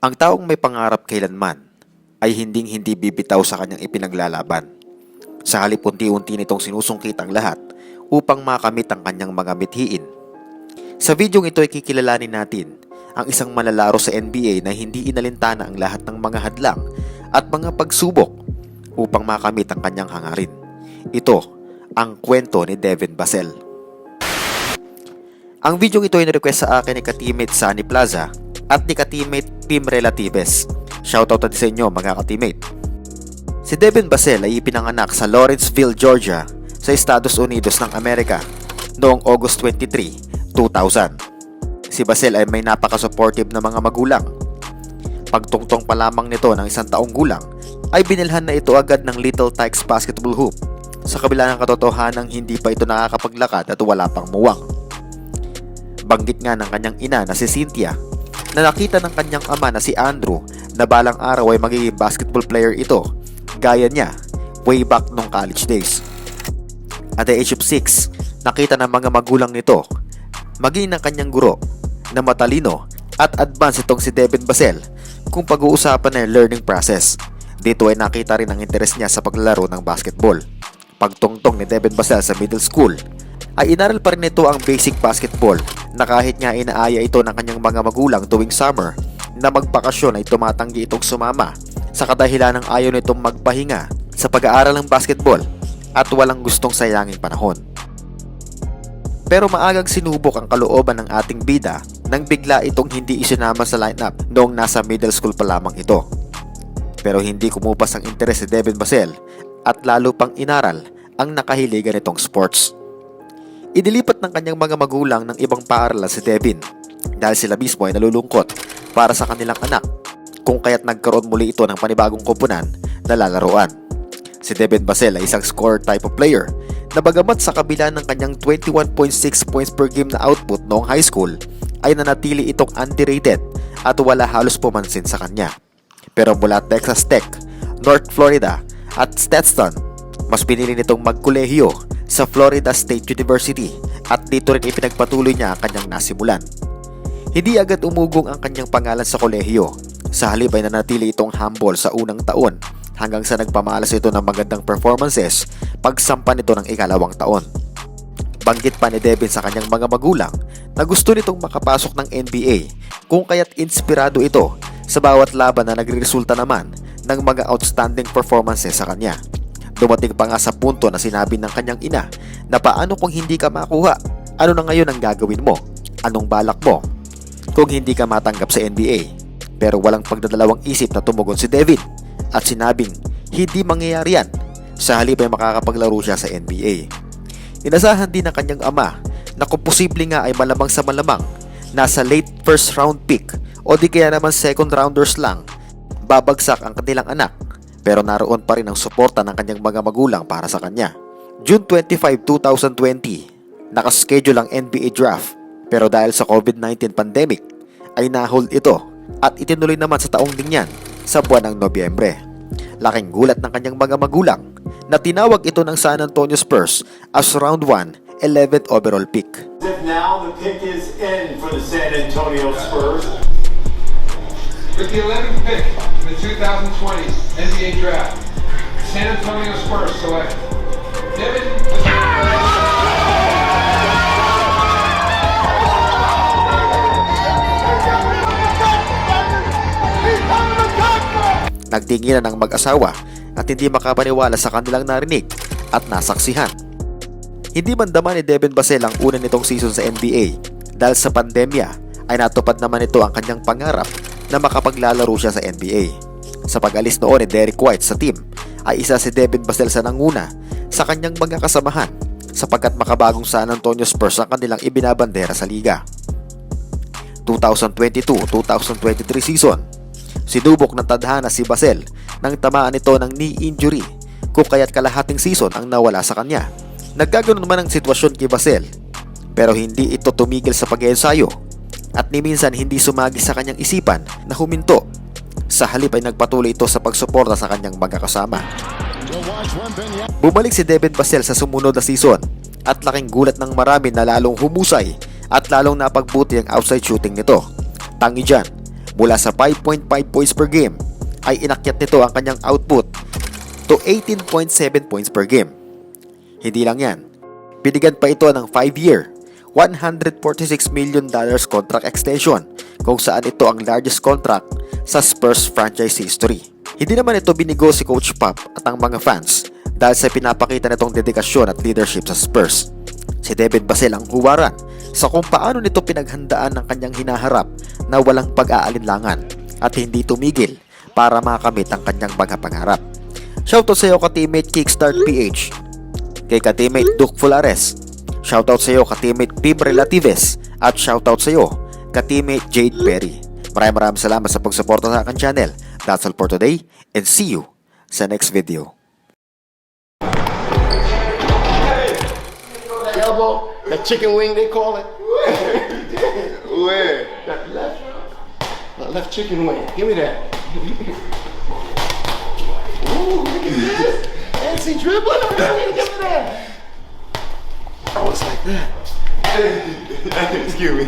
Ang taong may pangarap kailanman ay hinding-hindi bibitaw sa kanyang ipinaglalaban. Sa halip unti-unti nitong sinusungkit ang lahat upang makamit ang kanyang mga mithiin. Sa videong ito ay kikilalanin natin ang isang manlalaro sa NBA na hindi inalintana ang lahat ng mga hadlang at mga pagsubok upang makamit ang kanyang hangarin. Ito ang kwento ni Devin Vassell. Ang videong ito ay nirequest sa akin ni ka-teammate Sunny Plaza at ni ka-teammate Pim Relatives. Shoutout din sa inyo mga ka-teammate. Si Devin Vassell ay ipinanganak sa Lawrenceville, Georgia sa Estados Unidos ng Amerika noong August 23, 2000. Si Vassell ay may napaka-supportive na mga magulang. Pagtungtong pa lamang nito ng 1 taong gulang ay binilhan na ito agad ng Little Tikes basketball hoop sa kabila ng katotohanang hindi pa ito nakakapaglakad at wala pang muwang. Banggit nga ng kanyang ina na si Cynthia na nakita ng kanyang ama na si Andrew na balang araw ay magiging basketball player ito gaya niya way back nung college days. At the age of 6, nakita ng mga magulang nito maging ng kanyang guro na matalino at advanced itong si Devin Vassell kung pag-uusapan na yung learning process. Dito ay nakita rin ang interes niya sa paglalaro ng basketball. Pagtungtong ni Devin Vassell sa middle school ay inaral pa rin ito ang basic basketball na kahit nga inaaya ito ng kanyang mga magulang tuwing summer na magbakasyon ay tumatanggi itong sumama sa kadahilan ng ayaw nitong magpahinga sa pag-aaral ng basketball at walang gustong sayanging panahon. Pero maagang sinubok ang kalooban ng ating bida nang bigla itong hindi isinama sa lineup noong nasa middle school pa lamang ito. Pero hindi kumupas ang interes ni Devin Vassell at lalo pang inaral ang nakahiligan nitong sports. Idilipat ng kanyang mga magulang ng ibang paaralan si Devin dahil sila mismo ay nalulungkot para sa kanilang anak kung kaya't nagkaroon muli ito ng panibagong koponan na lalaruan. Si Devin Vassell ay isang scorer type of player na bagamat sa kabila ng kanyang 21.6 points per game na output noong high school ay nanatili itong underrated at wala halos pumansin sa kanya. Pero mula Texas Tech, North Florida at Stetson, mas pinili nitong magkolehiyo sa Florida State University at dito rin ipinagpatuloy niya ang kanyang nasimulan. Hindi agad umugong ang kanyang pangalan sa kolehiyo. Sa halip ay nanatili itong humble sa unang taon hanggang sa nagpamalas ito ng magandang performances pagsampa nito ng ikalawang taon. Banggit pa ni Devin sa kanyang mga magulang na gusto nitong makapasok ng NBA kung kaya't inspirado ito sa bawat laban na nagresulta naman ng mga outstanding performances sa kanya. Dumating pa nga sa punto na sinabi ng kanyang ina na paano kung hindi ka makuha? Ano na ngayon ang gagawin mo? Anong balak mo? Kung hindi ka matanggap sa NBA. Pero walang pagdadalawang isip na tumugon si Devin at sinabing hindi mangyayari yan. Sa halip ay makakapaglaro siya sa NBA. Inasahan din ng kanyang ama na kung posible nga ay malamang sa malamang nasa late first round pick o di kaya naman second rounders lang babagsak ang kanilang anak. Pero naroon pa rin ang suporta ng kanyang mga magulang para sa kanya. June 25, 2020, nakaschedule ang NBA draft. Pero dahil sa COVID-19 pandemic, ay na-hold ito at itinuloy naman sa taong dingyan sa buwan ng Nobyembre. Laking gulat ng kanyang mga magulang na tinawag ito ng San Antonio Spurs as round 1, 11th overall pick. Now the pick is in for the San Antonio Spurs. With the 11th pick in the 2020 NBA Draft, San Antonio Spurs select Devin Nagtinginan ang mag-asawa at hindi makapaniwala sa kanilang narinig at nasaksihan. Hindi man daman ni Devin Vassell ang una nitong season sa NBA dahil sa pandemya ay natupad naman ito ang kanyang pangarap na makapaglalaro siya sa NBA. Sa pag-alis noon ni Derrick White sa team ay isa si Devin Vassell sa nanguna sa kanyang mga kasamahan sapagkat makabagong San Antonio Spurs ang kanilang ibinabandera sa liga. 2022-2023 season, sinubok ng tadhana si Vassell nang tamaan ito ng knee injury kung kaya't kalahating season ang nawala sa kanya. Nagkaganoon man ang sitwasyon kay Vassell pero hindi ito tumigil sa pag-iensayo at ni minsan hindi sumagi sa kanyang isipan na huminto. Sa halip ay nagpatuloy ito sa pagsuporta sa kanyang mga kasama. Bumalik si Devin Vassell sa sumunod na season at laking gulat ng marami na lalong humusay at lalong napagbuti ang outside shooting nito. Tangi dyan, Mula sa 5.5 points per game ay inakyat nito ang kanyang output to 18.7 points per game. Hindi lang yan, binigyan pa ito ng 5-year, $146 million contract extension kung saan ito ang largest contract sa Spurs franchise history. Hindi naman ito binigo si Coach Pop at ang mga fans dahil sa pinapakita nitong dedikasyon at leadership sa Spurs. Si Devin Vassell ang huwaran sa kung paano nito pinaghandaan ng kanyang hinaharap na walang pag-aalinlangan at hindi tumigil para makamit ang kanyang mga pangarap. Shoutout sa iyo ka-teammate Kickstart PH, kay ka-teammate Duke Fulares, shoutout sa iyo ka-teammate Pim Relatives, at shoutout sa iyo ka-teammate Jade Perry. Maraming salamat sa pagsuporta sa aking channel. That's all for today and see you sa next video. Elbow, that chicken wing they call it. Where? That left chicken wing. Give me that. Ooh, look at this. Fancy dribbling. Give me that. Oh, it's like that. Excuse me.